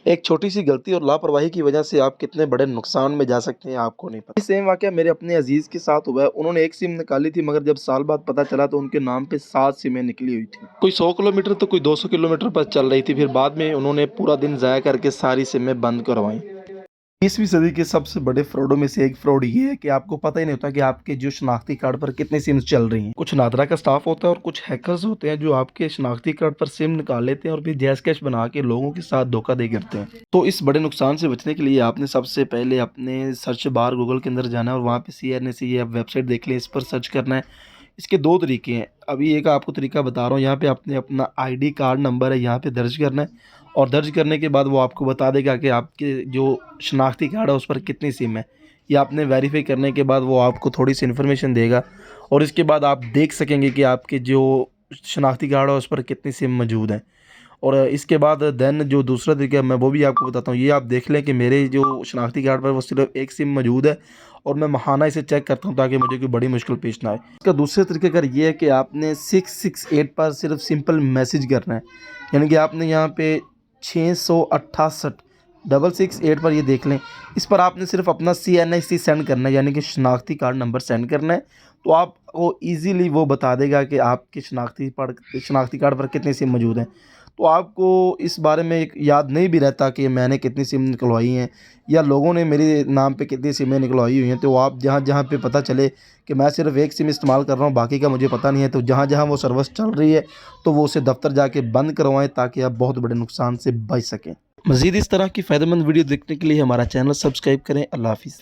ایک چھوٹی سی غلطی اور لاپرواہی کی وجہ سے آپ کتنے بڑے نقصان میں جا سکتے ہیں آپ کو نہیں پتا۔ سیم واقعہ میرے اپنے عزیز کے ساتھ ہوا ہے۔ انہوں نے ایک سم نکالی تھی، مگر جب سال بعد پتہ چلا تو ان کے نام پہ 7 سمیں نکلی ہوئی تھی۔ کوئی 100 کلومیٹر تو کوئی 200 کلومیٹر پر چل رہی تھی۔ پھر بعد میں انہوں نے پورا دن ضائع کر کے ساری سمیں بند کروائیں۔ 20ویں صدی کے سب سے بڑے فراڈوں میں سے ایک فراڈ یہ ہے کہ آپ کو پتہ ہی نہیں ہوتا کہ آپ کے جو شناختی کارڈ پر کتنے سمز چل رہی ہیں۔ کچھ نادرا کا سٹاف ہوتا ہے اور کچھ ہیکرز ہوتے ہیں جو آپ کے شناختی کارڈ پر سم نکال لیتے ہیں اور پھر جیز کیش بنا کے لوگوں کے ساتھ دھوکہ دے کرتے ہیں۔ تو اس بڑے نقصان سے بچنے کے لیے آپ نے سب سے پہلے اپنے سرچ بار گوگل کے اندر جانا ہے اور وہاں پہ CNAC یہ ویب سائٹ دیکھ لیں، اس پر سرچ کرنا ہے۔ اس کے 2 طریقے ہیں۔ ابھی ایک آپ کو طریقہ بتا رہا ہوں، یہاں پہ آپ نے اپنا ID کارڈ نمبر ہے یہاں پہ درج کرنا ہے، اور درج کرنے کے بعد وہ آپ کو بتا دے گا کہ آپ کے جو شناختی کارڈ ہے اس پر کتنی سم ہے۔ یہ آپ نے ویریفائی کرنے کے بعد وہ آپ کو تھوڑی سی انفارمیشن دے گا، اور اس کے بعد آپ دیکھ سکیں گے کہ آپ کے جو شناختی کارڈ ہے اس پر کتنی سم موجود ہیں۔ اور اس کے بعد دین جو دوسرا طریقہ میں وہ بھی آپ کو بتاتا ہوں۔ یہ آپ دیکھ لیں کہ میرے جو شناختی کارڈ پر وہ صرف ایک سم موجود ہے، اور میں ماہانہ اسے چیک کرتا ہوں تاکہ مجھے کوئی بڑی مشکل پیش نہ آئے۔ اس کا دوسرا طریقہ کار یہ ہے کہ آپ نے 668 پر صرف سمپل میسیج کرنا ہے، یعنی کہ آپ نے یہاں پہ 668 668 پر یہ دیکھ لیں، اس پر آپ نے صرف اپنا CNAC سینڈ کرنا ہے، یعنی کہ شناختی کارڈ نمبر سینڈ کرنا ہے، تو آپ کو ایزیلی وہ بتا دے گا کہ آپ کے شناختی کارڈ پر کتنی سم موجود ہیں۔ تو آپ کو اس بارے میں یاد نہیں بھی رہتا کہ میں نے کتنی سم نکلوائی ہیں یا لوگوں نے میرے نام پہ کتنی سمیں نکلوائی ہوئی ہیں، تو آپ جہاں جہاں پہ پتہ چلے کہ میں صرف ایک سم استعمال کر رہا ہوں باقی کا مجھے پتہ نہیں ہے، تو جہاں جہاں وہ سروس چل رہی ہے تو وہ اسے دفتر جا کے بند کروائیں تاکہ آپ بہت بڑے نقصان سے بچ سکیں۔ مزید اس طرح کی فائدہ مند ویڈیو دیکھنے کے لیے ہمارا چینل سبسکرائب کریں۔ اللہ حافظ۔